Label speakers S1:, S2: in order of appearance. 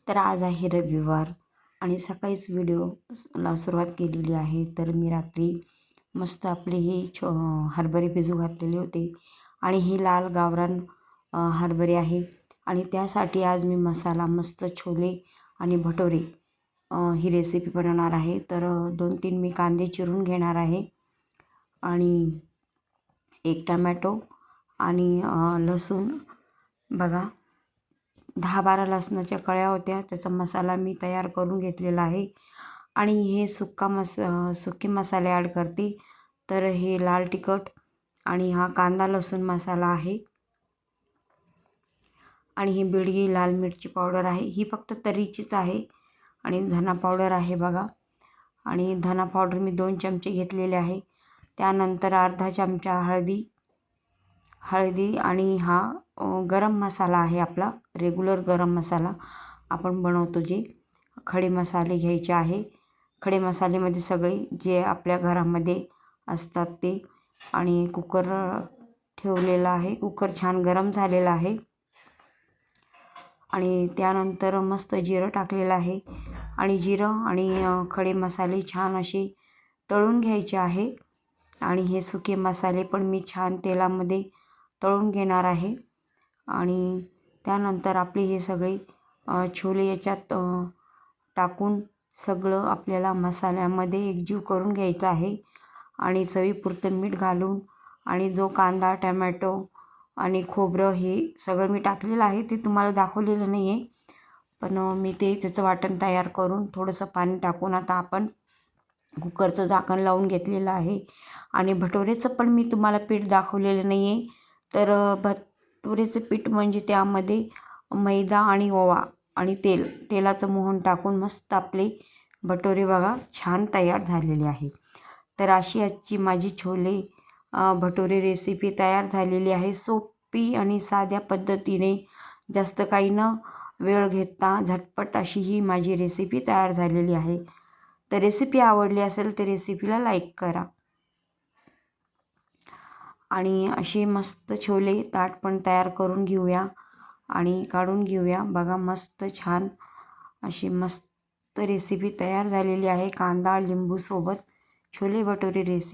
S1: तर आज आहे रविवार आणि सकाळीच व्हिडिओला सुरुवात केलेली आहे. तर मी रात्री मस्त आपले हे हरभरे भिजू घातलेले होते आणि हे लाल गावरान हरभरे आहे आणि त्यासाठी आज मी मसाला मस्त छोले आणि भटोरे ही रेसिपी बनवणार आहे. तर 2-3 मी कांदे चिरून घेणार आहे आणि 1 टमॅटो आणि लसूण बघा 10-12 लसणाच्या कळ्या होत्या. त्याचा मसाला मी तयार करून घेतलेला आहे आणि हे सुके मसाले ॲड करते. तर हे लाल तिखट आणि हा कांदा लसूण मसाला आहे आणि ही बिडगी लाल मिरची पावडर आहे. ही फक्त तर्रीचीच आहे आणि धना पावडर आहे बघा आणि धना पावडर मी 2 चमचे घेतलेले आहे. त्यानंतर अर्धा चमचा हळदी आणि हा गरम मसाला आहे आपला रेग्युलर गरम मसाला आपण बनवतो जे खडे मसाले घ्यायचे आहे. खडे मसाल्यामध्ये सगळे जे आपल्या घरामध्ये असतात ते आणि कुकर ठेवलेला आहे. कुकर छान गरम झालेला आहे आणि त्यानंतर मस्त जिरं टाकलेलं आहे आणि जिरं आणि खडे मसाले छान असे तळून घ्यायचे आहे आणि हे सुके मसाले पण मी छान तेलामध्ये तळून घेणार आहे आणि त्यानंतर आपले हे सगळे छोले याच्यात टाकून सगळं आपल्याला मसाल्यामध्ये एकजीव करून घ्यायचं आहे आणि चवीपुरतं मीठ घालून आणि जो कांदा टमॅटो आणि खोबरं हे सगळं मी टाकलेलं आहे. ते तुम्हाला दाखवलेलं नाही आहे पण मी त्याचं वाटण तयार करून थोडंसं पाणी टाकून आता आपण कुकरचं झाकण लावून घेतलेलं आहे आणि भटोरेचं पण मी तुम्हाला पीठ दाखवलेलं नाही आहे. तर भटुरेचं पीठ म्हणजे त्यामध्ये मैदा आणि ओवा आणि तेलाचं मोहन टाकून मस्त आपले भटोरे बघा छान तयार झालेले आहे. तर अशी आजची माझी छोले भटोरे रेसिपी तयार झालेली आहे. सोपी आणि साध्या पद्धतीने जास्त काही न वेळ घेता झटपट अशी ही माझी रेसिपी तयार झालेली आहे. तर रेसिपी आवडली असेल तर रेसिपीला लाईक करा आणि असे मस्त छोले ताट पण तयार करून घेऊया आणि काढून घेऊया. बघा मस्त छान अशी मस्त रेसिपी तयार झालेली आहे. कांदा लिंबूसोबत छोले भटुरे रेसिपी